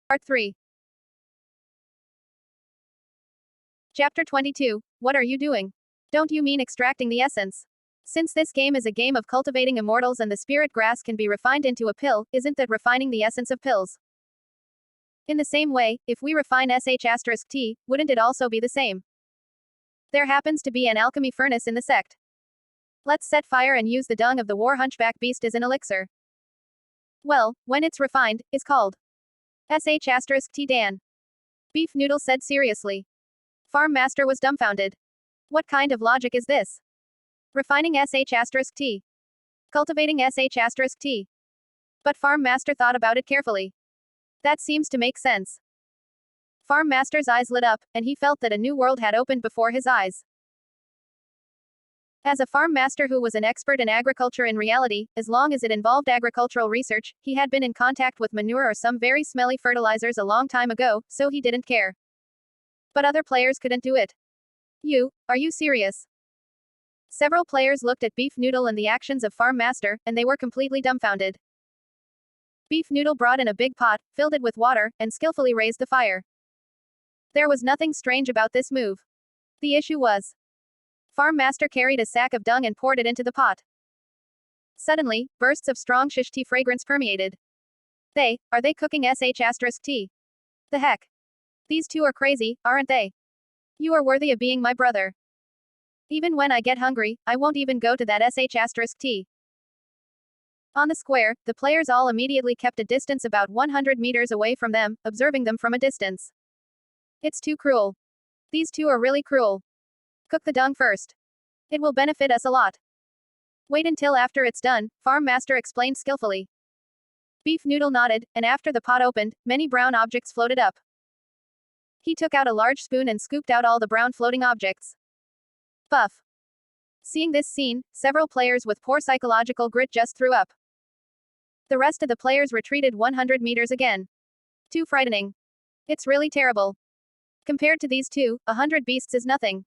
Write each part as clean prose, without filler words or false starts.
Part 3. Chapter 22. What are you doing? Don't you mean extracting the essence? Since this game is a game of cultivating immortals and the spirit grass can be refined into a pill, isn't that refining the essence of pills? In the same way, if we refine sh*t, wouldn't it also be the same? There happens to be an alchemy furnace in the sect. Let's set fire and use the dung of the war hunchback beast as an elixir. Well, when it's refined, is called sh*t Dan. Beef Noodle said seriously. Farm Master was dumbfounded. What kind of logic is this? Refining sh*t. Cultivating sh*t. But Farm Master thought about it carefully. That seems to make sense. Farm Master's eyes lit up, and he felt that a new world had opened before his eyes. As a farm master who was an expert in agriculture in reality, as long as it involved agricultural research, he had been in contact with manure or some very smelly fertilizers a long time ago, so he didn't care. But other players couldn't do it. Are you serious? Several players looked at Beef Noodle and the actions of Farm Master, and they were completely dumbfounded. Beef Noodle brought in a big pot, filled it with water, and skillfully raised the fire. There was nothing strange about this move. The issue was, Farm Master carried a sack of dung and poured it into the pot. Suddenly, bursts of strong shish tea fragrance permeated. Are they cooking sh*t? The heck? These two are crazy, aren't they? You are worthy of being my brother. Even when I get hungry, I won't even go to that sh*t. On the square, the players all immediately kept a distance about 100 meters away from them, observing them from a distance. It's too cruel. These two are really cruel. Cook the dung first. It will benefit us a lot. Wait until after it's done, Farm Master explained skillfully. Beef Noodle nodded, and after the pot opened, many brown objects floated up. He took out a large spoon and scooped out all the brown floating objects. Buff. Seeing this scene, several players with poor psychological grit just threw up. The rest of the players retreated 100 meters again. Too frightening. It's really terrible. Compared to these two, 100 beasts is nothing.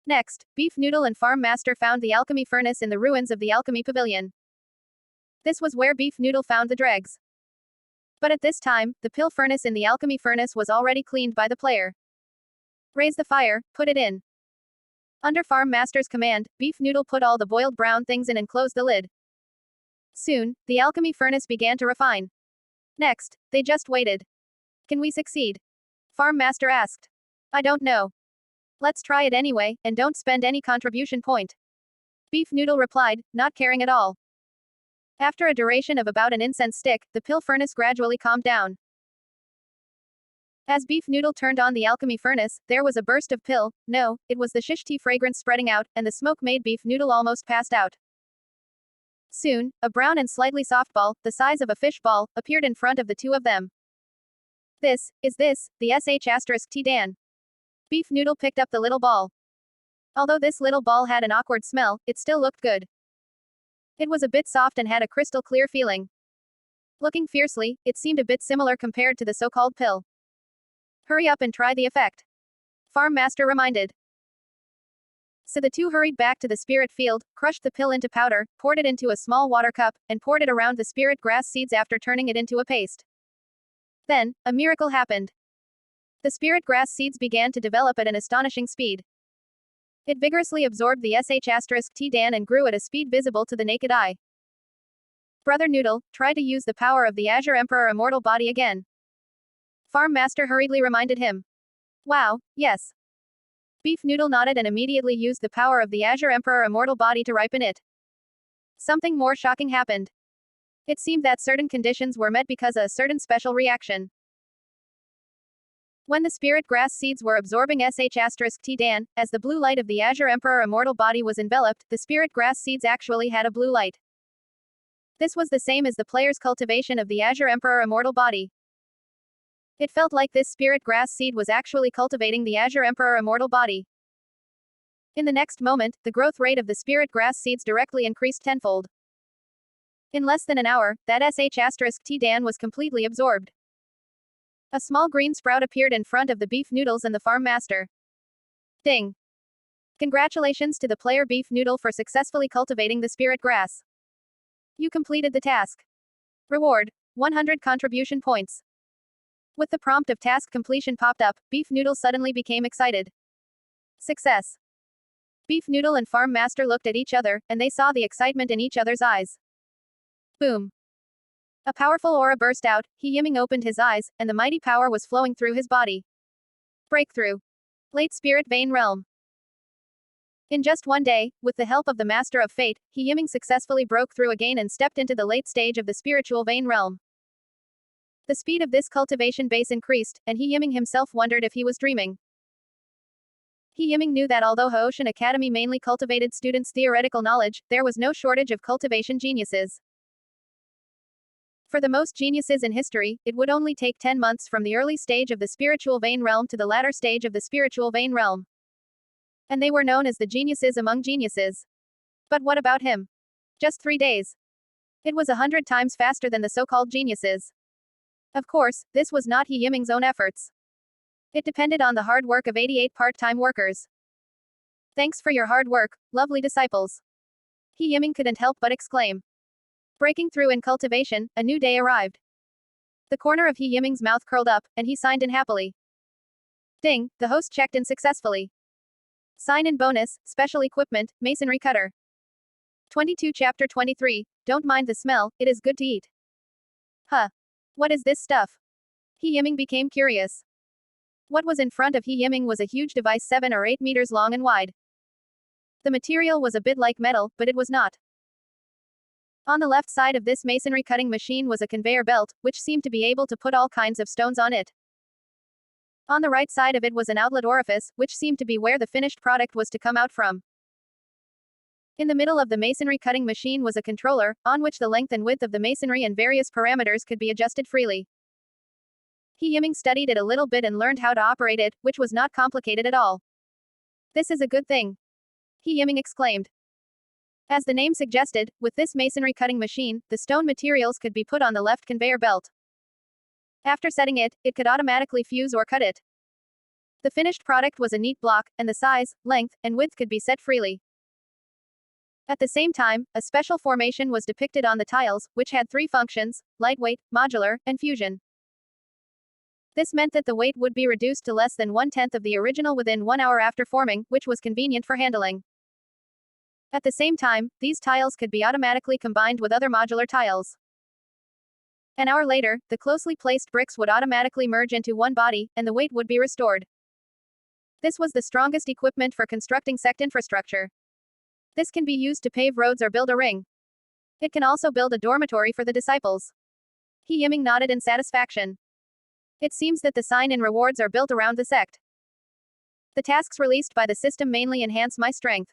Next, Beef Noodle and Farm Master found the alchemy furnace in the ruins of the alchemy pavilion. This was where Beef Noodle found the dregs. But at this time, the pill furnace in the alchemy furnace was already cleaned by the player. Raise the fire, put it in. Under Farm Master's command, Beef Noodle put all the boiled brown things in and closed the lid. Soon, the alchemy furnace began to refine. Next, they just waited. Can we succeed? Farm Master asked. I don't know. Let's try it anyway, and don't spend any contribution point. Beef Noodle replied, not caring at all. After a duration of about an incense stick, the pill furnace gradually calmed down. As Beef Noodle turned on the alchemy furnace, there was a burst of pill, no, it was the shish tea fragrance spreading out, and the smoke made Beef Noodle almost passed out. Soon, a brown and slightly soft ball, the size of a fish ball, appeared in front of the two of them. The sh*t Dan. Beef Noodle picked up the little ball. Although this little ball had an awkward smell, it still looked good. It was a bit soft and had a crystal clear feeling. Looking fiercely, it seemed a bit similar compared to the so-called pill. Hurry up and try the effect. Farm Master reminded. So the two hurried back to the spirit field, crushed the pill into powder, poured it into a small water cup, and poured it around the spirit grass seeds after turning it into a paste. Then, a miracle happened. The spirit grass seeds began to develop at an astonishing speed. It vigorously absorbed the sh*t Dan and grew at a speed visible to the naked eye. Brother Noodle, try to use the power of the Azure Emperor immortal body again. Farm Master hurriedly reminded him. Wow, yes. Beef Noodle nodded and immediately used the power of the Azure Emperor immortal body to ripen it. Something more shocking happened. It seemed that certain conditions were met because of a certain special reaction. When the spirit grass seeds were absorbing sh*t Dan, as the blue light of the Azure Emperor immortal body was enveloped, the spirit grass seeds actually had a blue light. This was the same as the player's cultivation of the Azure Emperor immortal body. It felt like this spirit grass seed was actually cultivating the Azure Emperor immortal body. In the next moment, the growth rate of the spirit grass seeds directly increased tenfold. In less than an hour, that sh*t Dan was completely absorbed. A small green sprout appeared in front of the Beef Noodles and the Farm Master. Ding! Congratulations to the player Beef Noodle for successfully cultivating the spirit grass. You completed the task. Reward: 100 contribution points. With the prompt of task completion popped up, Beef Noodle suddenly became excited. Success. Beef Noodle and Farm Master looked at each other, and they saw the excitement in each other's eyes. Boom. A powerful aura burst out, Yiming opened his eyes, and the mighty power was flowing through his body. Breakthrough. Late Spirit Vein Realm. In just one day, with the help of the Master of Fate, Yiming successfully broke through again and stepped into the late stage of the spiritual vein realm. The speed of this cultivation base increased, and Yiming himself wondered if he was dreaming. Yiming knew that although Haoshan Academy mainly cultivated students' theoretical knowledge, there was no shortage of cultivation geniuses. For the most geniuses in history, it would only take 10 months from the early stage of the spiritual vein realm to the latter stage of the spiritual vein realm. And they were known as the geniuses among geniuses. But what about him? Just 3 days. It was 100 times faster than the so-called geniuses. Of course, this was not Yiming's own efforts. It depended on the hard work of 88 part-time workers. Thanks for your hard work, lovely disciples. Yiming couldn't help but exclaim. Breaking through in cultivation, a new day arrived. The corner of Yiming's mouth curled up, and he signed in happily. Ding, the host checked in successfully. Sign in bonus, special equipment, masonry cutter. 22 Chapter 23, Don't mind the smell, it is good to eat. Huh. What is this stuff? Yiming became curious. What was in front of Yiming was a huge device 7 or 8 meters long and wide. The material was a bit like metal, but it was not. On the left side of this masonry cutting machine was a conveyor belt, which seemed to be able to put all kinds of stones on it. On the right side of it was an outlet orifice, which seemed to be where the finished product was to come out from. In the middle of the masonry cutting machine was a controller, on which the length and width of the masonry and various parameters could be adjusted freely. Yiming studied it a little bit and learned how to operate it, which was not complicated at all. This is a good thing. Yiming exclaimed. As the name suggested, with this masonry cutting machine, the stone materials could be put on the left conveyor belt. After setting it, it could automatically fuse or cut it. The finished product was a neat block, and the size, length, and width could be set freely. At the same time, a special formation was depicted on the tiles, which had 3 functions: lightweight, modular, and fusion. This meant that the weight would be reduced to less than 1/10 of the original within 1 hour after forming, which was convenient for handling. At the same time, these tiles could be automatically combined with other modular tiles. An hour later, the closely placed bricks would automatically merge into one body, and the weight would be restored. This was the strongest equipment for constructing sect infrastructure. This can be used to pave roads or build a ring. It can also build a dormitory for the disciples. Yiming nodded in satisfaction. It seems that the sign and rewards are built around the sect. The tasks released by the system mainly enhance my strength.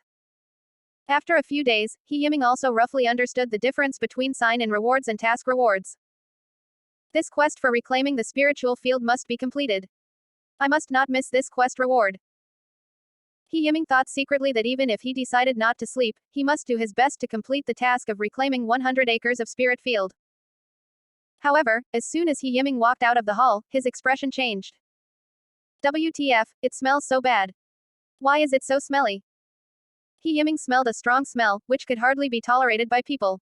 After a few days, Yiming also roughly understood the difference between sign and rewards and task rewards. This quest for reclaiming the spiritual field must be completed. I must not miss this quest reward. Yiming thought secretly that even if he decided not to sleep, he must do his best to complete the task of reclaiming 100 acres of spirit field. However, as soon as Yiming walked out of the hall, his expression changed. WTF, it smells so bad. Why is it so smelly? Yiming smelled a strong smell, which could hardly be tolerated by people.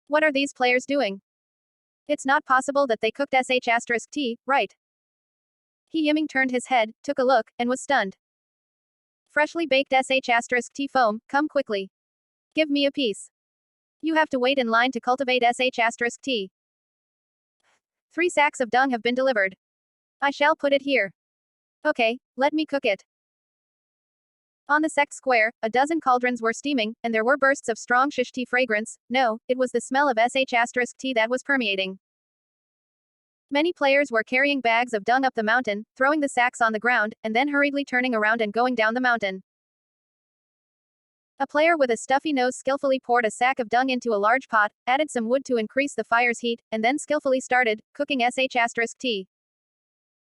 What are these players doing? It's not possible that they cooked sh*t, right? Yiming turned his head, took a look, and was stunned. Freshly baked sh*t foam, come quickly. Give me a piece. You have to wait in line to cultivate sh*t. 3 sacks of dung have been delivered. I shall put it here. Okay, let me cook it. On the sect square, a dozen cauldrons were steaming, and there were bursts of strong shish tea fragrance. No, it was the smell of sh*t that was permeating. Many players were carrying bags of dung up the mountain, throwing the sacks on the ground, and then hurriedly turning around and going down the mountain. A player with a stuffy nose skillfully poured a sack of dung into a large pot, added some wood to increase the fire's heat, and then skillfully started cooking sh*t.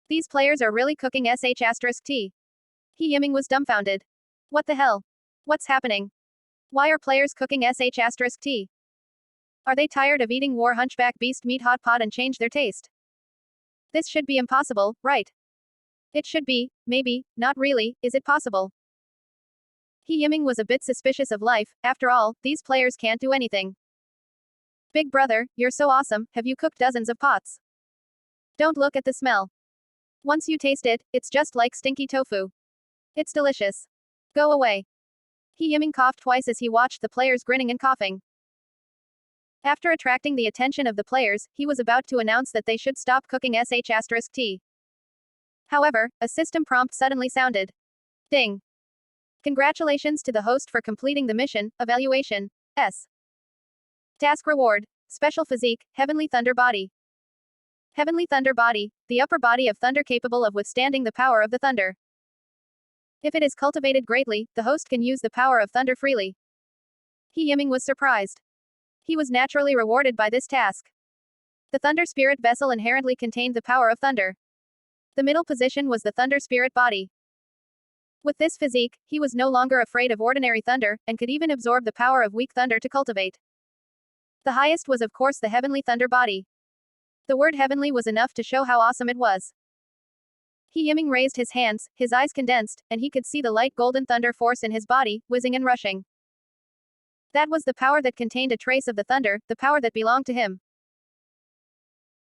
These players are really cooking sh*t. Yiming was dumbfounded. What the hell? What's happening? Why are players cooking sh*t? Are they tired of eating war hunchback beast meat hot pot and change their taste? This should be impossible, right? It should be, maybe, not really, is it possible? Yiming was a bit suspicious of life, after all, these players can't do anything. Big brother, you're so awesome, have you cooked dozens of pots? Don't look at the smell. Once you taste it, it's just like stinky tofu. It's delicious. Go away. Yiming coughed twice as he watched the players grinning and coughing. After attracting the attention of the players, he was about to announce that they should stop cooking sh*t. However, a system prompt suddenly sounded. Ding. Congratulations to the host for completing the mission, evaluation. S. Task reward. Special physique, Heavenly Thunder Body. Heavenly Thunder Body, the upper body of thunder capable of withstanding the power of the thunder. If it is cultivated greatly, the host can use the power of thunder freely. Yiming was surprised. He was naturally rewarded by this task. The Thunder Spirit vessel inherently contained the power of thunder. The middle position was the Thunder Spirit body. With this physique, he was no longer afraid of ordinary thunder, and could even absorb the power of weak thunder to cultivate. The highest was of course the Heavenly Thunder body. The word heavenly was enough to show how awesome it was. Yiming raised his hands, his eyes condensed, and he could see the light golden thunder force in his body, whizzing and rushing. That was the power that contained a trace of the thunder, the power that belonged to him.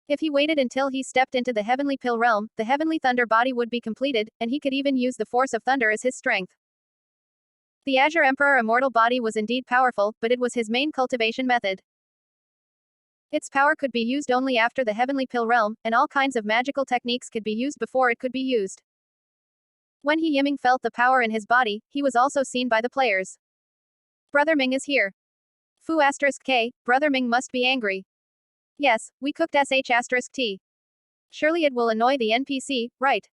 If he waited until he stepped into the Heavenly Pill realm, the Heavenly Thunder body would be completed, and he could even use the force of thunder as his strength. The Azure Emperor immortal body was indeed powerful, but it was his main cultivation method. Its power could be used only after the Heavenly Pill realm, and all kinds of magical techniques could be used before it could be used. When Yiming felt the power in his body, he was also seen by the players. Brother Ming is here. Fu *K, Brother Ming must be angry. Yes, we cooked sh*t. Surely it will annoy the NPC, right?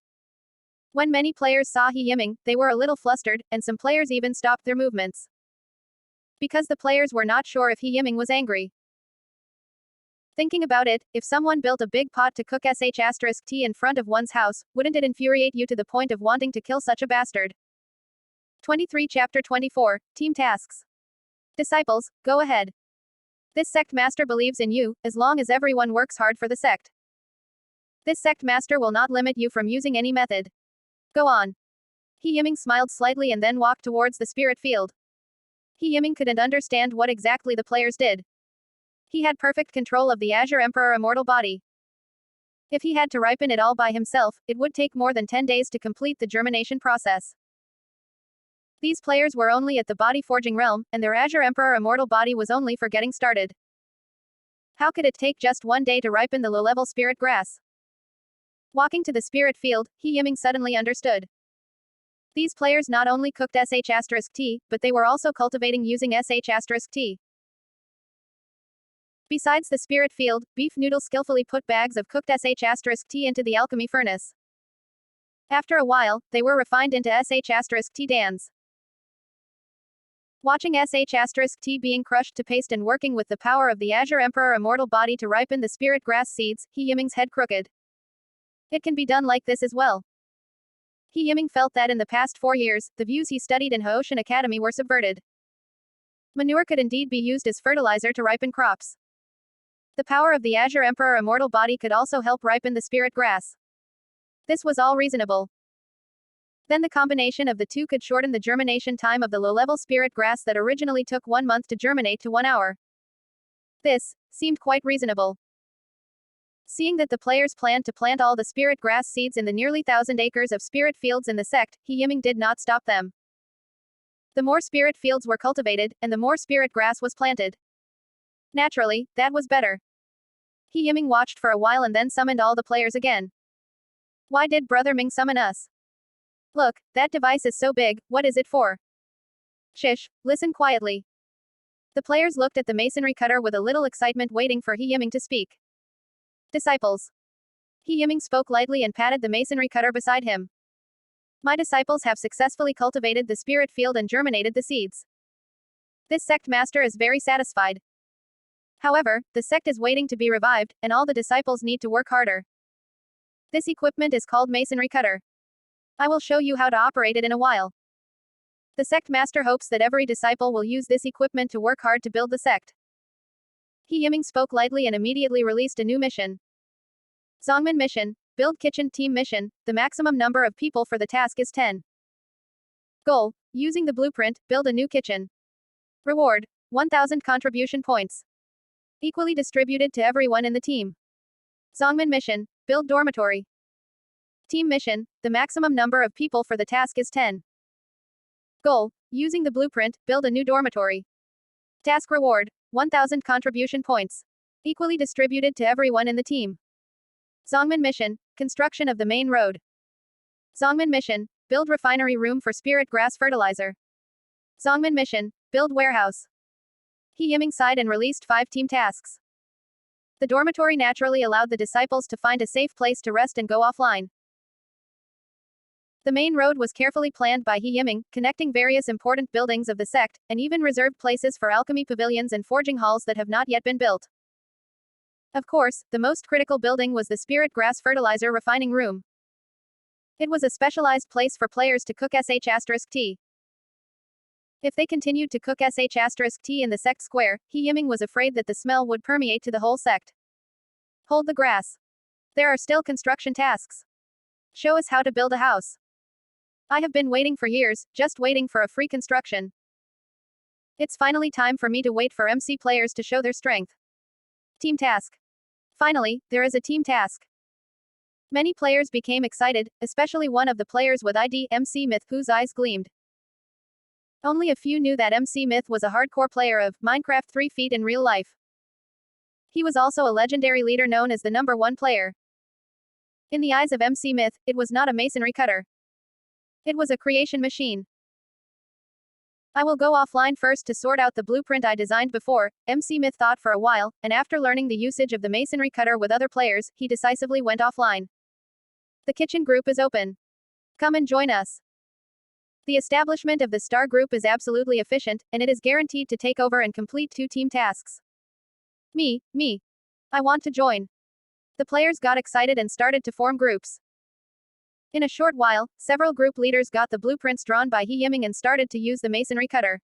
When many players saw Yiming, they were a little flustered, and some players even stopped their movements. Because the players were not sure if Yiming was angry. Thinking about it, if someone built a big pot to cook sh*t in front of one's house, wouldn't it infuriate you to the point of wanting to kill such a bastard? 23 Chapter 24, Team Tasks. Disciples, go ahead. This Sect Master believes in you, as long as everyone works hard for the sect. This Sect Master will not limit you from using any method. Go on. Yiming smiled slightly and then walked towards the spirit field. Yiming couldn't understand what exactly the players did. He had perfect control of the Azure Emperor immortal body. If he had to ripen it all by himself, it would take more than 10 days to complete the germination process. These players were only at the body forging realm, and their Azure Emperor immortal body was only for getting started. How could it take just 1 day to ripen the low-level spirit grass? Walking to the spirit field, Yiming suddenly understood. These players not only cooked sh*t, but they were also cultivating using sh*t. Besides the spirit field, Beef Noodle skillfully put bags of cooked sh*t into the alchemy furnace. After a while, they were refined into sh*t dans. Watching sh*t being crushed to paste and working with the power of the Azure Emperor immortal body to ripen the spirit grass seeds, Yiming's head crooked. It can be done like this as well. Yiming felt that in the past 4 years, the views he studied in Haoshan Academy were subverted. Manure could indeed be used as fertilizer to ripen crops. The power of the Azure Emperor immortal body could also help ripen the spirit grass. This was all reasonable. Then the combination of the two could shorten the germination time of the low-level spirit grass that originally took 1 month to germinate to 1 hour. This seemed quite reasonable. Seeing that the players planned to plant all the spirit grass seeds in the nearly 1,000 acres of spirit fields in the sect, Yiming did not stop them. The more spirit fields were cultivated, and the more spirit grass was planted. Naturally, that was better. Yiming watched for a while and then summoned all the players again. Why did Brother Ming summon us? Look, that device is so big, what is it for? Shish, listen quietly. The players looked at the masonry cutter with a little excitement waiting for Yiming to speak. Disciples. Yiming spoke lightly and patted the masonry cutter beside him. My disciples have successfully cultivated the spirit field and germinated the seeds. This sect master is very satisfied. However, the sect is waiting to be revived, and all the disciples need to work harder. This equipment is called masonry cutter. I will show you how to operate it in a while. The sect master hopes that every disciple will use this equipment to work hard to build the sect. Yiming spoke lightly and immediately released a new mission. Xuanhuan mission, build kitchen team mission, the maximum number of people for the task is 10. Goal, using the blueprint, build a new kitchen. Reward, 1,000 contribution points. Equally distributed to everyone in the team. Xuanhuan mission, Build dormitory. Team mission, the maximum number of people for the task is 10. Goal, using the blueprint, build a new dormitory. Task reward, 1000 contribution points. Equally distributed to everyone in the team. Zongmin mission, construction of the main road. Zongmin mission, build refinery room for spirit grass fertilizer. Zongmin mission, build warehouse. Yiming sighed and released 5 team tasks. The dormitory naturally allowed the disciples to find a safe place to rest and go offline. The main road was carefully planned by Yiming, connecting various important buildings of the sect, and even reserved places for alchemy pavilions and forging halls that have not yet been built. Of course, the most critical building was the spirit grass fertilizer refining room. It was a specialized place for players to cook sh*t. If they continued to cook sh*t in the sect square, Yiming was afraid that the smell would permeate to the whole sect. Hold the grass. There are still construction tasks. Show us how to build a house. I have been waiting for years, just waiting for a free construction. It's finally time for me to wait for MC players to show their strength. Team task. Finally, there is a team task. Many players became excited, especially one of the players with ID MC Myth whose eyes gleamed. Only a few knew that MC Myth was a hardcore player of Minecraft 3 feet in real life. He was also a legendary leader known as the #1 player. In the eyes of MC Myth, it was not a masonry cutter. It was a creation machine. I will go offline first to sort out the blueprint I designed before, MC Myth thought for a while, and after learning the usage of the masonry cutter with other players, he decisively went offline. The kitchen group is open. Come and join us. The establishment of the star group is absolutely efficient, and it is guaranteed to take over and complete 2 team tasks. Me. I want to join. The players got excited and started to form groups. In a short while, several group leaders got the blueprints drawn by Yiming and started to use the masonry cutter.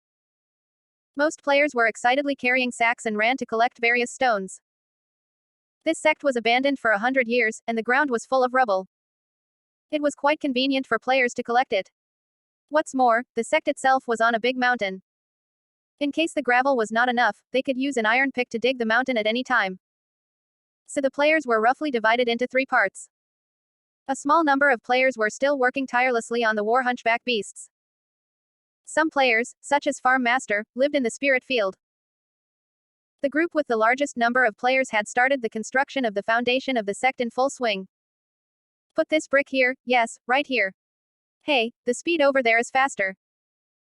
Most players were excitedly carrying sacks and ran to collect various stones. This sect was abandoned for 100 years, and the ground was full of rubble. It was quite convenient for players to collect it. What's more, the sect itself was on a big mountain. In case the gravel was not enough, they could use an iron pick to dig the mountain at any time. So the players were roughly divided into 3 parts. A small number of players were still working tirelessly on the war hunchback beasts. Some players, such as Farm Master, lived in the spirit field. The group with the largest number of players had started the construction of the foundation of the sect in full swing. Put this brick here, yes, right here. Hey, the speed over there is faster.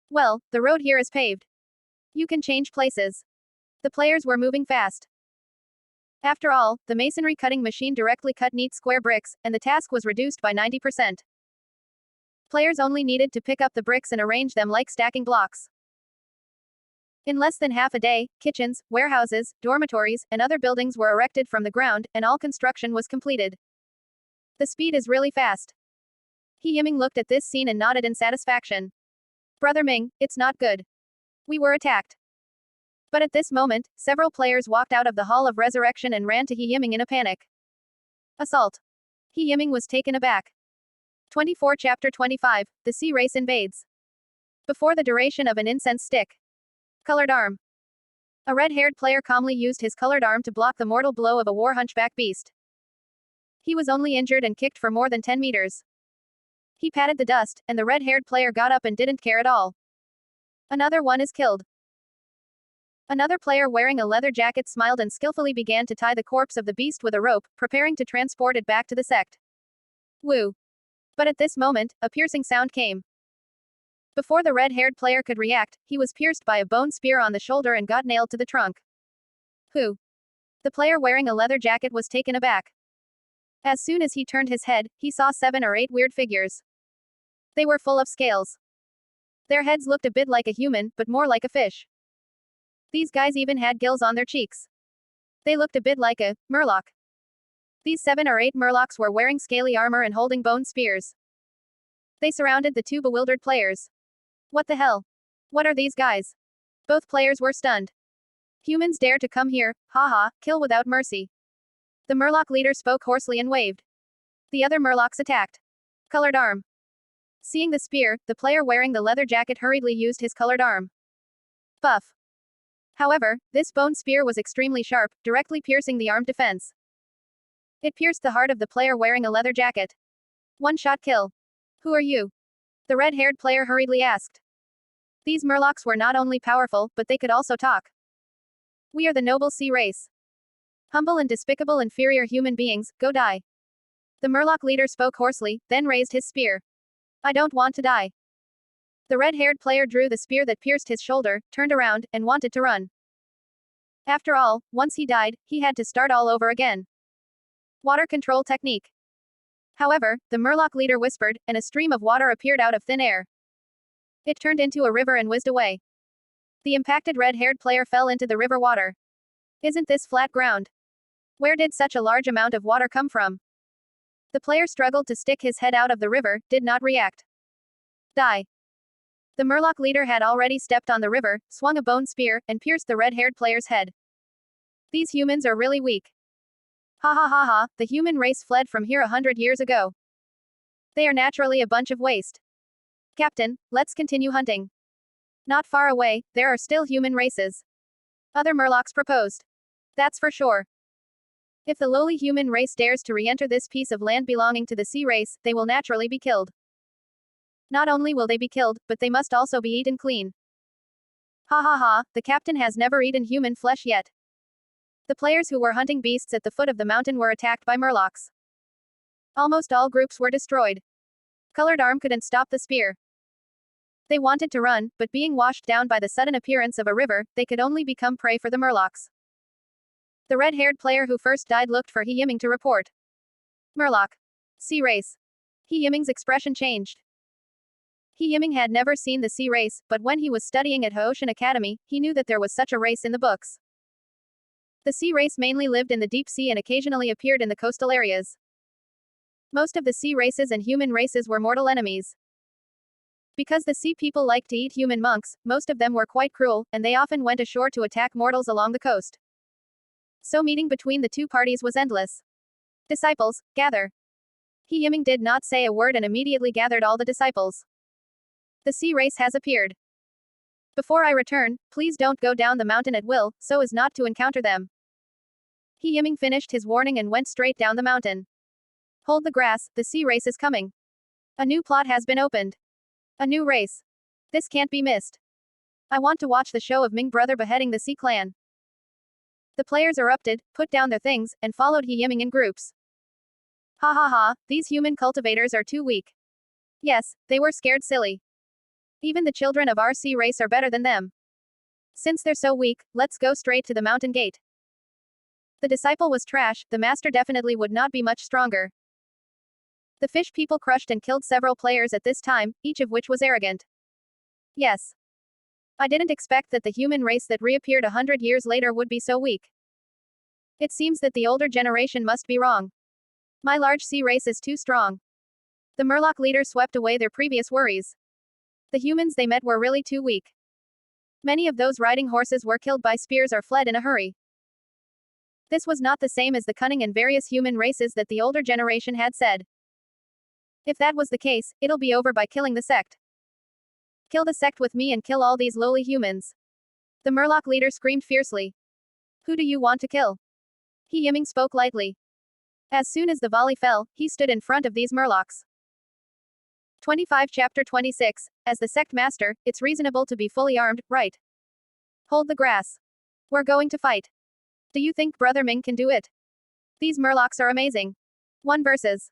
Well, the road here is paved. You can change places. The players were moving fast. After all, the masonry cutting machine directly cut neat square bricks, and the task was reduced by 90%. Players only needed to pick up the bricks and arrange them like stacking blocks. In less than half a day, kitchens, warehouses, dormitories, and other buildings were erected from the ground, and all construction was completed. The speed is really fast. Yiming looked at this scene and nodded in satisfaction. Brother Ming, it's not good. We were attacked. But at this moment, several players walked out of the Hall of Resurrection and ran to Yiming in a panic. Assault. Yiming was taken aback. 24 Chapter 25, The Sea Race Invades. Before the duration of an incense stick. Colored arm. A red-haired player calmly used his colored arm to block the mortal blow of a war hunchback beast. He was only injured and kicked for more than 10 meters. He patted the dust, and the red-haired player got up and didn't care at all. Another one is killed. Another player wearing a leather jacket smiled and skillfully began to tie the corpse of the beast with a rope, preparing to transport it back to the sect. Woo. But at this moment, a piercing sound came. Before the red-haired player could react, he was pierced by a bone spear on the shoulder and got nailed to the trunk. Who? The player wearing a leather jacket was taken aback. As soon as he turned his head, he saw 7 or 8 weird figures. They were full of scales. Their heads looked a bit like a human, but more like a fish. These guys even had gills on their cheeks. They looked a bit like a murloc. These 7 or 8 murlocs were wearing scaly armor and holding bone spears. They surrounded the 2 bewildered players. What the hell? What are these guys? Both players were stunned. Humans dare to come here, haha, kill without mercy. The murloc leader spoke hoarsely and waved. The other murlocs attacked. Colored arm. Seeing the spear, the player wearing the leather jacket hurriedly used his colored arm. Buff. However, this bone spear was extremely sharp, directly piercing the armed defense. It pierced the heart of the player wearing a leather jacket. One-shot kill. Who are you? The red-haired player hurriedly asked. These murlocs were not only powerful, but they could also talk. We are the noble sea race. Humble and despicable inferior human beings, go die. The murloc leader spoke hoarsely, then raised his spear. I don't want to die. The red-haired player drew the spear that pierced his shoulder, turned around, and wanted to run. After all, once he died, he had to start all over again. Water control technique. However, the murloc leader whispered, and a stream of water appeared out of thin air. It turned into a river and whizzed away. The impacted red-haired player fell into the river water. Isn't this flat ground? Where did such a large amount of water come from? The player struggled to stick his head out of the river, did not react. Die. The murloc leader had already stepped on the river, swung a bone spear, and pierced the red-haired player's head. These humans are really weak. Ha ha ha ha, the human race fled from here 100 years ago. They are naturally a bunch of waste. Captain, let's continue hunting. Not far away, there are still human races. Other murlocs proposed. That's for sure. If the lowly human race dares to re-enter this piece of land belonging to the sea race, they will naturally be killed. Not only will they be killed, but they must also be eaten clean. Ha ha ha, the captain has never eaten human flesh yet. The players who were hunting beasts at the foot of the mountain were attacked by murlocs. Almost all groups were destroyed. Colored Arm couldn't stop the spear. They wanted to run, but being washed down by the sudden appearance of a river, they could only become prey for the murlocs. The red-haired player who first died looked for Yiming to report. Murloc. Sea race. Yiming's expression changed. Yiming had never seen the sea race, but when he was studying at Ocean Academy, he knew that there was such a race in the books. The sea race mainly lived in the deep sea and occasionally appeared in the coastal areas. Most of the sea races and human races were mortal enemies. Because the sea people liked to eat human monks, most of them were quite cruel, and they often went ashore to attack mortals along the coast. So meeting between the two parties was endless. Disciples, gather. Yiming did not say a word and immediately gathered all the disciples. The sea race has appeared. Before I return, please don't go down the mountain at will, so as not to encounter them. Yiming finished his warning and went straight down the mountain. Hold the grass, the sea race is coming. A new plot has been opened. A new race. This can't be missed. I want to watch the show of Ming brother beheading the Sea clan. The players erupted, put down their things, and followed Yiming in groups. Ha ha ha, these human cultivators are too weak. Yes, they were scared silly. Even the children of our sea race are better than them. Since they're so weak, let's go straight to the mountain gate. The disciple was trash, the master definitely would not be much stronger. The fish people crushed and killed several players at this time, each of which was arrogant. Yes. I didn't expect that the human race that reappeared 100 years later would be so weak. It seems that the older generation must be wrong. My large sea race is too strong. The murloc leader swept away their previous worries. The humans they met were really too weak. Many of those riding horses were killed by spears or fled in a hurry. This was not the same as the cunning and various human races that the older generation had said. If that was the case, it'll be over by killing the sect. Kill the sect with me and kill all these lowly humans. The murloc leader screamed fiercely. Who do you want to kill? Yiming spoke lightly. As soon as the volley fell, he stood in front of these murlocs. 25 Chapter 26. As the Sect Master, it's reasonable to be fully armed, right? Hold the grass. We're going to fight. Do you think Brother Ming can do it? These murlocs are amazing. 1 versus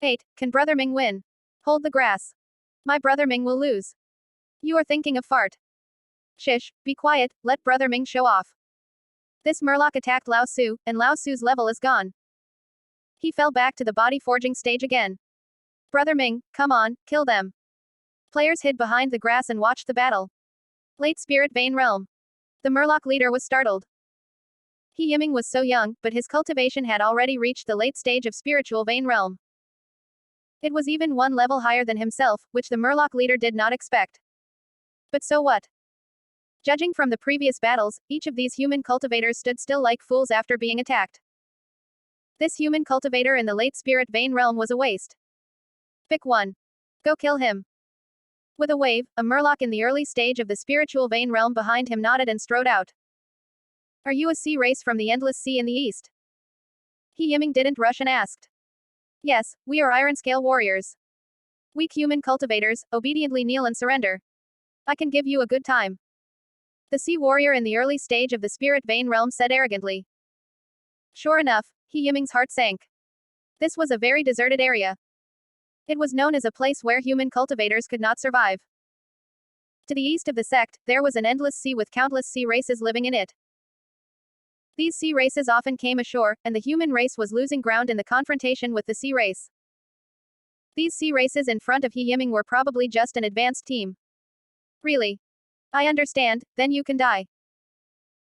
8. Can Brother Ming win? Hold the grass. My Brother Ming will lose. You are thinking of fart. Shish, be quiet, let Brother Ming show off. This murloc attacked Lao Su, and Lao Su's level is gone. He fell back to the body forging stage again. Brother Ming, come on, kill them. Players hid behind the grass and watched the battle. Late Spirit Vein Realm. The murloc leader was startled. Yiming was so young, but his cultivation had already reached the late stage of spiritual vein realm. It was even 1 level higher than himself, which the murloc leader did not expect. But so what? Judging from the previous battles, each of these human cultivators stood still like fools after being attacked. This human cultivator in the late spirit vein realm was a waste. Pick one. Go kill him. With a wave, a murloc in the early stage of the spiritual vein realm behind him nodded and strode out. Are you a sea race from the endless sea in the east? He Yiming didn't rush and asked. Yes, we are iron scale warriors. Weak human cultivators, obediently kneel and surrender. I can give you a good time. The sea warrior in the early stage of the spirit vein realm said arrogantly. Sure enough, He Yiming's heart sank. This was a very deserted area. It was known as a place where human cultivators could not survive. To the east of the sect, there was an endless sea with countless sea races living in it. These sea races often came ashore, and the human race was losing ground in the confrontation with the sea race. These sea races in front of He Yiming were probably just an advanced team. Really? I understand, then you can die.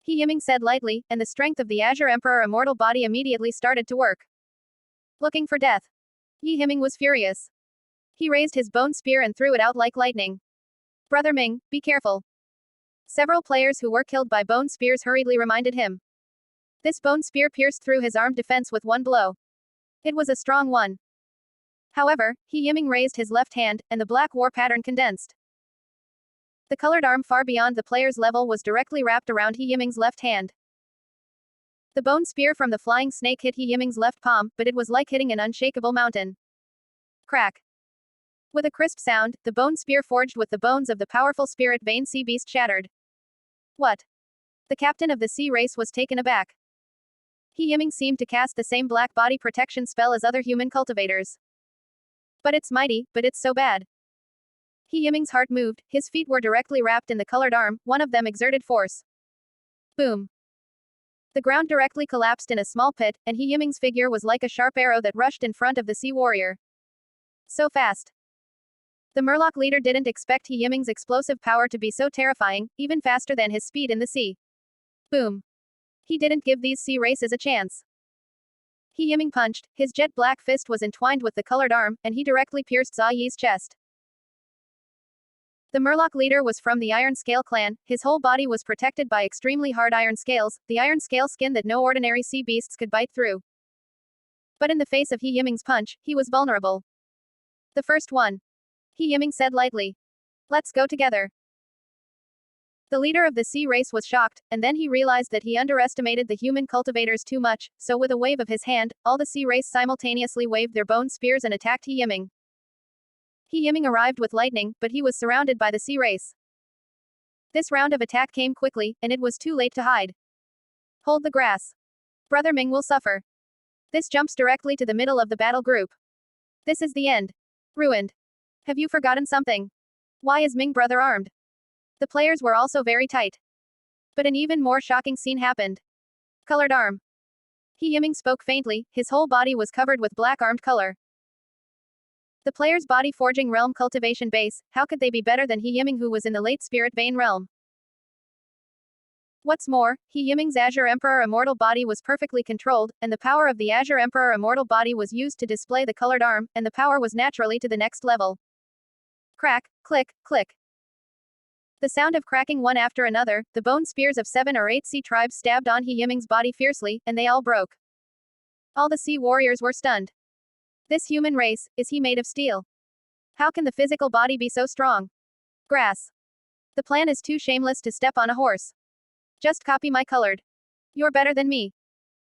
He Yiming said lightly, and the strength of the Azure Emperor immortal body immediately started to work. Looking for death. He Yiming was furious. He raised his bone spear and threw it out like lightning. Brother Ming, be careful. Several players who were killed by bone spears hurriedly reminded him. This bone spear pierced through his armed defense with one blow. It was a strong one. However, He Yiming raised his left hand, and the black war pattern condensed. The colored arm far beyond the player's level was directly wrapped around He Yiming's left hand. The bone spear from the flying snake hit He Yiming's left palm, but it was like hitting an unshakable mountain. Crack. With a crisp sound, the bone spear forged with the bones of the powerful spirit vein sea beast shattered. What? The captain of the sea race was taken aback. He Yiming seemed to cast the same black body protection spell as other human cultivators. But it's mighty, but it's so bad. He Yiming's heart moved, his feet were directly wrapped in the colored arm, one of them exerted force. Boom. The ground directly collapsed in a small pit, and He Yiming's figure was like a sharp arrow that rushed in front of the sea warrior. So fast. The Murloc leader didn't expect He Yiming's explosive power to be so terrifying, even faster than his speed in the sea. Boom. He didn't give these sea races a chance. He Yiming punched, his jet black fist was entwined with the colored arm, and he directly pierced Xia Yi's chest. The Murloc leader was from the Iron Scale clan, his whole body was protected by extremely hard iron scales, the iron scale skin that no ordinary sea beasts could bite through. But in the face of He Yiming's punch, he was vulnerable. The first one. He Yiming said lightly. Let's go together. The leader of the sea race was shocked, and then he realized that he underestimated the human cultivators too much, so with a wave of his hand, all the sea race simultaneously waved their bone spears and attacked He Yiming. He Yiming arrived with lightning, but he was surrounded by the sea race. This round of attack came quickly, and it was too late to hide. Hold the grass. Brother Ming will suffer. This jumps directly to the middle of the battle group. This is the end. Ruined. Have you forgotten something? Why is Ming brother armed? The players were also very tight. But an even more shocking scene happened. Colored arm. He Yiming spoke faintly, his whole body was covered with black armed color. The player's body forging realm cultivation base, how could they be better than He Yiming who was in the late spirit vein realm? What's more, He Yiming's Azure Emperor immortal body was perfectly controlled, and the power of the Azure Emperor immortal body was used to display the colored arm, and the power was naturally to the next level. Crack, click, click. The sound of cracking one after another, the bone spears of 7 or 8 sea tribes stabbed on He Yiming's body fiercely, and they all broke. All the sea warriors were stunned. This human race, is he made of steel? How can the physical body be so strong? Grass. The plan is too shameless to step on a horse. Just copy my colored. You're better than me.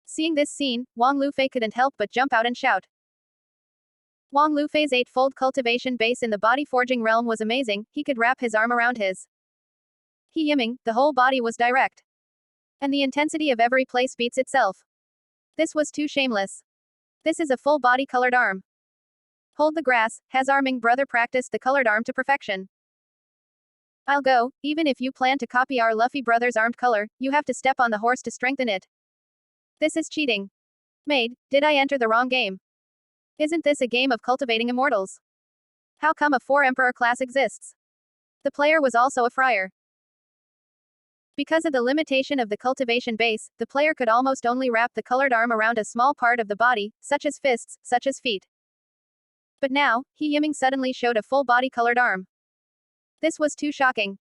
Seeing this scene, Wang Lufei couldn't help but jump out and shout. Wang Lufei's 8-fold cultivation base in the body forging realm was amazing, he could wrap his arm around his. He Yiming, the whole body was direct. And the intensity of every place beats itself. This was too shameless. This is a full body colored arm. Hold the grass, has our Ming brother practiced the colored arm to perfection. I'll go, even if you plan to copy our Luffy brother's armed color, you have to step on the horse to strengthen it. This is cheating. Maid, did I enter the wrong game? Isn't this a game of cultivating immortals? How come a 4 emperor class exists? The player was also a friar. Because of the limitation of the cultivation base, the player could almost only wrap the colored arm around a small part of the body, such as fists, such as feet. But now, He Yiming suddenly showed a full body colored arm. This was too shocking.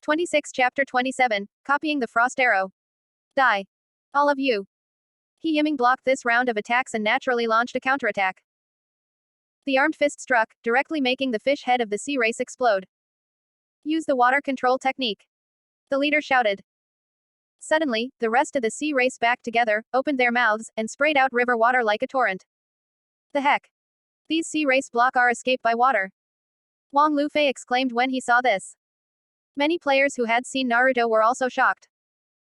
26 Chapter 27, Copying the Frost Arrow. Die. All of you. He Yiming blocked this round of attacks and naturally launched a counterattack. The armed fist struck, directly making the fish head of the sea race explode. Use the water control technique. The leader shouted. Suddenly, the rest of the sea raced back together, opened their mouths, and sprayed out river water like a torrent. The heck? These sea race block our escape by water. Wang Lufei exclaimed when he saw this. Many players who had seen Naruto were also shocked.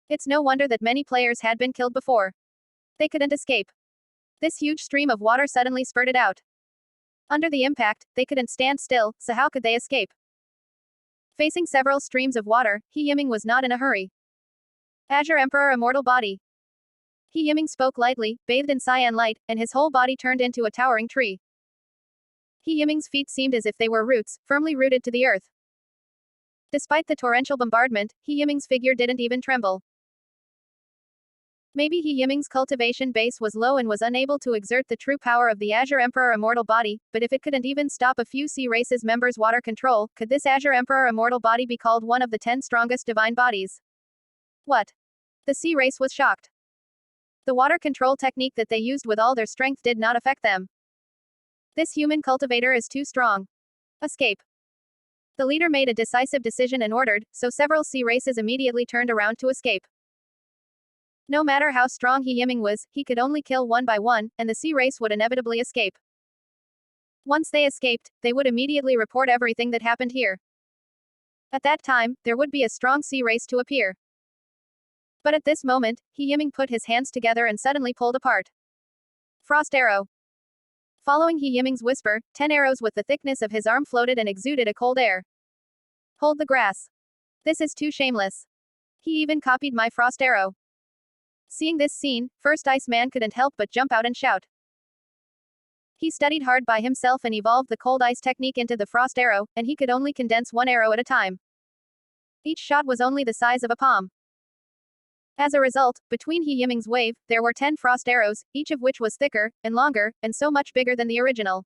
It's no wonder that many players had been killed before. They couldn't escape. This huge stream of water suddenly spurted out. Under the impact, they couldn't stand still, so how could they escape? Facing several streams of water, Yiming was not in a hurry. Azure Emperor Immortal Body. Yiming spoke lightly, bathed in cyan light, and his whole body turned into a towering tree. Yiming's feet seemed as if they were roots, firmly rooted to the earth. Despite the torrential bombardment, Yiming's figure didn't even tremble. Maybe Yiming's cultivation base was low and was unable to exert the true power of the Azure Emperor Immortal Body, but if it couldn't even stop a few sea races members' water control, could this Azure Emperor Immortal Body be called one of the 10 strongest divine bodies? What? The sea race was shocked. The water control technique that they used with all their strength did not affect them. This human cultivator is too strong. Escape. The leader made a decisive decision and ordered, so several sea races immediately turned around to escape. No matter how strong Yiming was, he could only kill one by one, and the sea race would inevitably escape. Once they escaped, they would immediately report everything that happened here. At that time, there would be a strong sea race to appear. But at this moment, Yiming put his hands together and suddenly pulled apart. Frost arrow. Following Yiming's whisper, 10 arrows with the thickness of his arm floated and exuded a cold air. Hold the grass. This is too shameless. He even copied my frost arrow. Seeing this scene, First Iceman couldn't help but jump out and shout. He studied hard by himself and evolved the cold ice technique into the frost arrow, and he could only condense one arrow at a time. Each shot was only the size of a palm. As a result, between Yiming's wave, there were 10 frost arrows, each of which was thicker, and longer, and so much bigger than the original.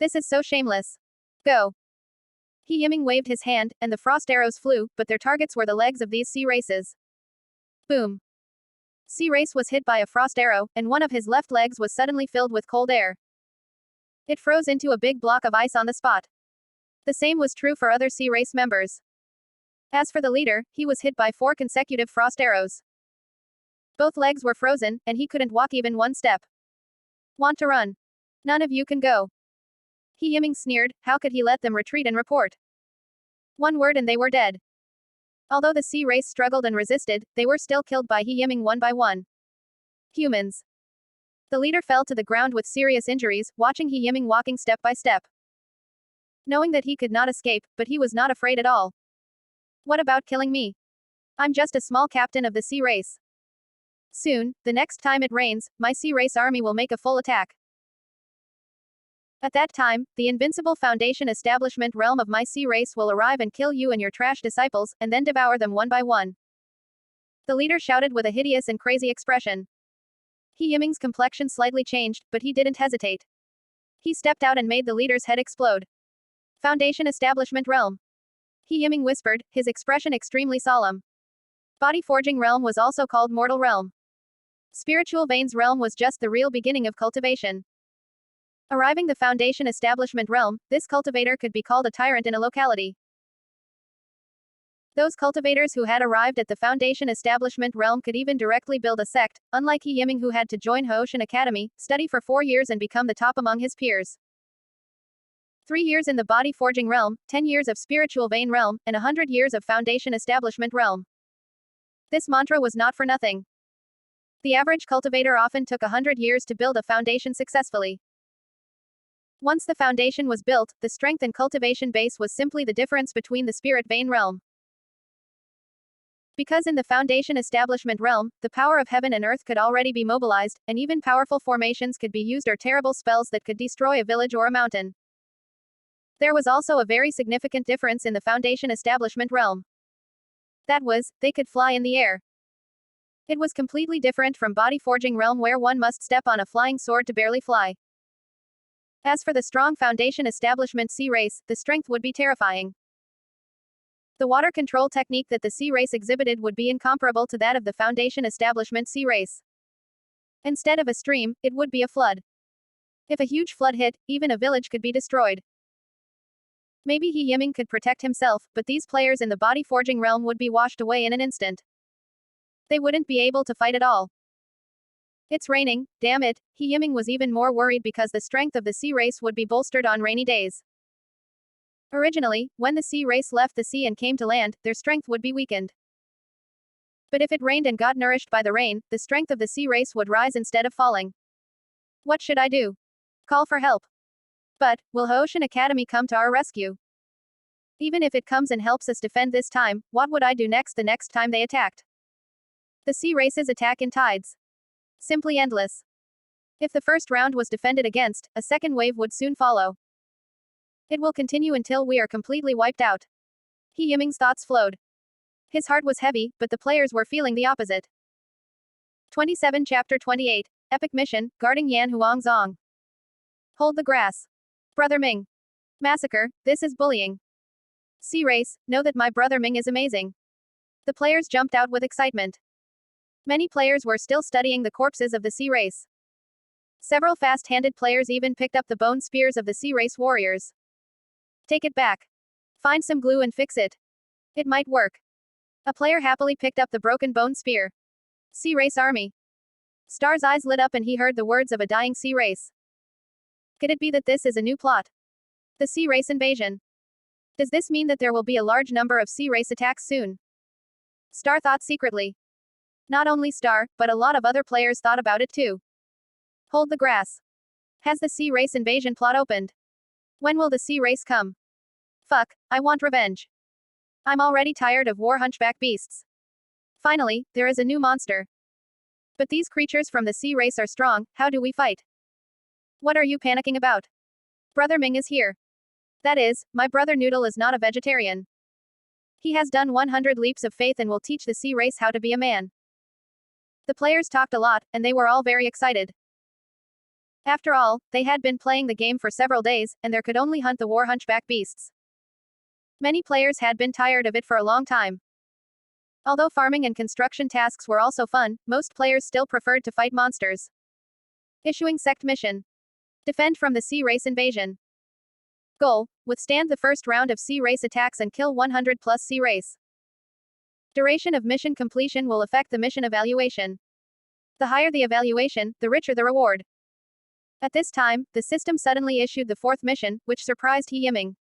This is so shameless. Go. Yiming waved his hand, and the frost arrows flew, but their targets were the legs of these sea races. Boom. Sea race was hit by a frost arrow, and one of his left legs was suddenly filled with cold air. It froze into a big block of ice on the spot. The same was true for other sea race members. As for the leader, he was hit by 4 consecutive frost arrows. Both legs were frozen, and he couldn't walk even one step. Want to run? None of you can go. Yiming sneered, how could he let them retreat and report? One word and they were dead. Although the sea race struggled and resisted, they were still killed by Yiming one by one. Humans. The leader fell to the ground with serious injuries, watching Yiming walking step by step. Knowing that he could not escape, but he was not afraid at all. What about killing me? I'm just a small captain of the sea race. Soon, the next time it rains, my sea race army will make a full attack. At that time, the invincible foundation establishment realm of my sea race will arrive and kill you and your trash disciples, and then devour them one by one. The leader shouted with a hideous and crazy expression. Yiming's complexion slightly changed, but he didn't hesitate. He stepped out and made the leader's head explode. Foundation establishment realm. Yiming whispered, his expression extremely solemn. Body forging realm was also called mortal realm. Spiritual veins realm was just the real beginning of cultivation. Arriving the foundation establishment realm, this cultivator could be called a tyrant in a locality. Those cultivators who had arrived at the foundation establishment realm could even directly build a sect, unlike Yiming who had to join Hoshin Academy, study for 4 years and become the top among his peers. 3 years in the body forging realm, 10 years of spiritual vein realm, and 100 years of foundation establishment realm. This mantra was not for nothing. The average cultivator often took 100 years to build a foundation successfully. Once the foundation was built, the strength and cultivation base was simply the difference between the spirit vein realm. Because in the foundation establishment realm, the power of heaven and earth could already be mobilized, and even powerful formations could be used or terrible spells that could destroy a village or a mountain. There was also a very significant difference in the foundation establishment realm. That was, they could fly in the air. It was completely different from body forging realm where one must step on a flying sword to barely fly. As for the strong foundation establishment sea race, the strength would be terrifying. The water control technique that the sea race exhibited would be incomparable to that of the foundation establishment sea race. Instead of a stream, it would be a flood. If a huge flood hit, even a village could be destroyed. Maybe Yiming could protect himself, but these players in the body forging realm would be washed away in an instant. They wouldn't be able to fight at all. It's raining, damn it. Yiming was even more worried because the strength of the sea race would be bolstered on rainy days. Originally, when the sea race left the sea and came to land, their strength would be weakened. But if it rained and got nourished by the rain, the strength of the sea race would rise instead of falling. What should I do? Call for help. But, will Ocean Academy come to our rescue? Even if it comes and helps us defend this time, what would I do next the next time they attacked? The sea races attack in tides. Simply endless. If the first round was defended against, a second wave would soon follow. It will continue until we are completely wiped out. Yiming's thoughts flowed. His heart was heavy, but the players were feeling the opposite. 27 Chapter 28. Epic Mission, Guarding Yan Huangzong. Hold the grass. Brother Ming. Massacre, this is bullying. Sea race, know that my brother Ming is amazing. The players jumped out with excitement. Many players were still studying the corpses of the sea race. Several fast-handed players even picked up the bone spears of the sea race warriors. Take it back. Find some glue and fix it. It might work. A player happily picked up the broken bone spear. Sea race army. Star's eyes lit up and he heard the words of a dying sea race. Could it be that this is a new plot? The sea race invasion. Does this mean that there will be a large number of sea race attacks soon? Star thought secretly. Not only Star, but a lot of other players thought about it too. Hold the grass. Has the sea race invasion plot opened? When will the sea race come? Fuck, I want revenge. I'm already tired of war hunchback beasts. Finally, there is a new monster. But these creatures from the sea race are strong, how do we fight? What are you panicking about? Brother Ming is here. That is, my brother Noodle is not a vegetarian. He has done 100 leaps of faith and will teach the sea race how to be a man. The players talked a lot, and they were all very excited. After all, they had been playing the game for several days, and there could only hunt the war hunchback beasts. Many players had been tired of it for a long time. Although farming and construction tasks were also fun, most players still preferred to fight monsters. Issuing Sect Mission. Defend from the sea race invasion. Goal: withstand the first round of sea race attacks and kill 100 plus sea race. Duration of mission completion will affect the mission evaluation. The higher the evaluation, the richer the reward. At this time, the system suddenly issued the fourth mission, which surprised Yiming.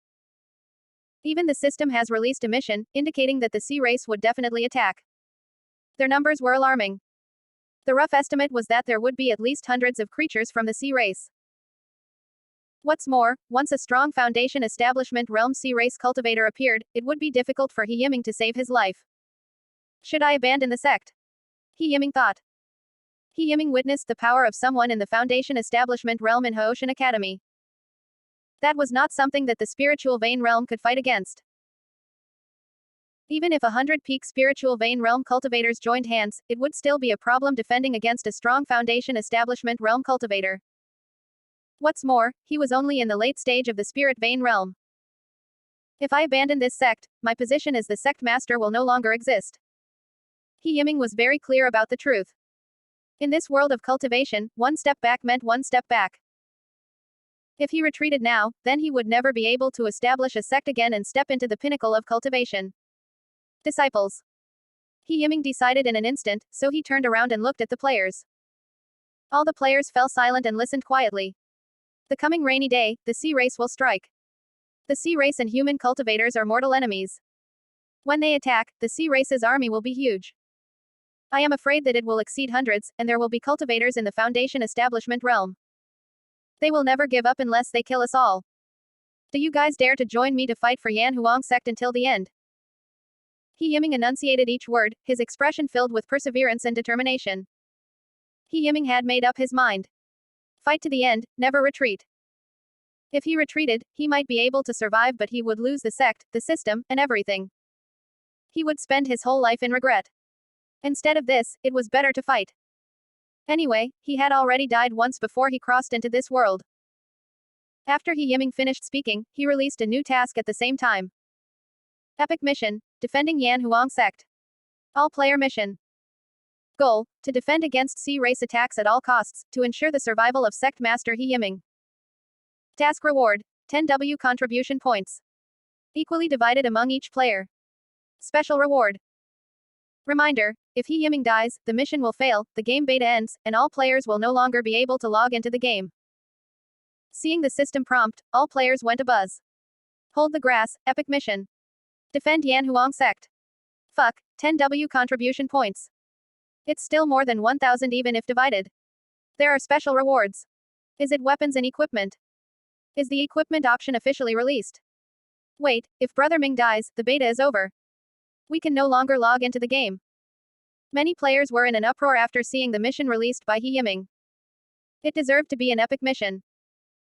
Even the system has released a mission, indicating that the sea race would definitely attack. Their numbers were alarming. The rough estimate was that there would be at least hundreds of creatures from the sea race. What's more, once a strong foundation establishment realm sea race cultivator appeared, it would be difficult for Yiming to save his life. Should I abandon the sect? Yiming thought. Yiming witnessed the power of someone in the foundation establishment realm in Ocean Academy. That was not something that the spiritual vein realm could fight against. Even if 100 peak spiritual vein realm cultivators joined hands, it would still be a problem defending against a strong foundation establishment realm cultivator. What's more, he was only in the late stage of the spirit vein realm. If I abandon this sect, my position as the Sect Master will no longer exist. Yiming was very clear about the truth. In this world of cultivation, one step back meant one step back. If he retreated now, then he would never be able to establish a sect again and step into the pinnacle of cultivation. Disciples. Yiming decided in an instant, so he turned around and looked at the players. All the players fell silent and listened quietly. The coming rainy day, the sea race will strike. The sea race and human cultivators are mortal enemies. When they attack, the sea race's army will be huge. I am afraid that it will exceed hundreds, and there will be cultivators in the foundation establishment realm. They will never give up unless they kill us all. Do you guys dare to join me to fight for Xuanhuan sect until the end? Yiming enunciated each word, his expression filled with perseverance and determination. Yiming had made up his mind. Fight to the end, never retreat. If he retreated, he might be able to survive, but he would lose the sect, the system, and everything. He would spend his whole life in regret. Instead of this, it was better to fight. Anyway, he had already died once before he crossed into this world. After Yiming finished speaking, he released a new task at the same time. Epic Mission, Defending Xuanhuan Sect. All-player mission. Goal: to defend against sea race attacks at all costs, to ensure the survival of Sect Master Yiming. Task reward: 10 W contribution points. Equally divided among each player. Special reward: Reminder, if Yiming dies, the mission will fail, the game beta ends, and all players will no longer be able to log into the game. Seeing the system prompt, all players went abuzz. Hold the grass, epic mission. Defend Xuanhuan sect. Fuck, 10W contribution points. It's still more than 1000 even if divided. There are special rewards. Is it weapons and equipment? Is the equipment option officially released? Wait, if Brother Ming dies, the beta is over. We can no longer log into the game. Many players were in an uproar after seeing the mission released by Yiming. It deserved to be an epic mission.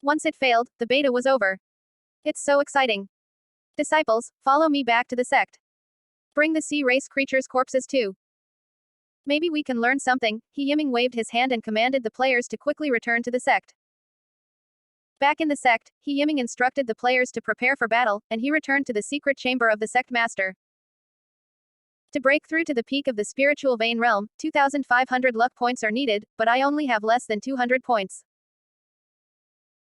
Once it failed, the beta was over. It's so exciting. Disciples, follow me back to the sect. Bring the sea race creatures' corpses too. Maybe we can learn something. Yiming waved his hand and commanded the players to quickly return to the sect. Back in the sect, Yiming instructed the players to prepare for battle, and he returned to the secret chamber of the Sect Master. To break through to the peak of the spiritual vein realm, 2,500 luck points are needed, but I only have less than 200 points.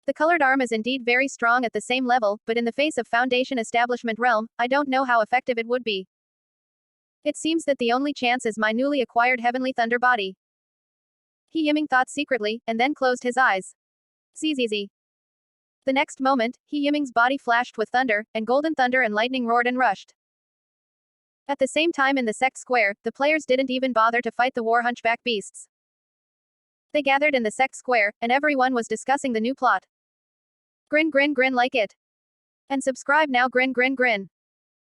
The colored arm is indeed very strong at the same level, but in the face of Foundation Establishment realm, I don't know how effective it would be. It seems that the only chance is my newly acquired Heavenly Thunder body. Yiming thought secretly, and then closed his eyes. Zzz. The next moment, Yiming's body flashed with thunder, and golden thunder and lightning roared and rushed. At the same time in the sect square, the players didn't even bother to fight the war hunchback beasts. They gathered in the sect square, and everyone was discussing the new plot. Grin grin grin like it. And subscribe now grin grin grin.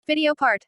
Video part.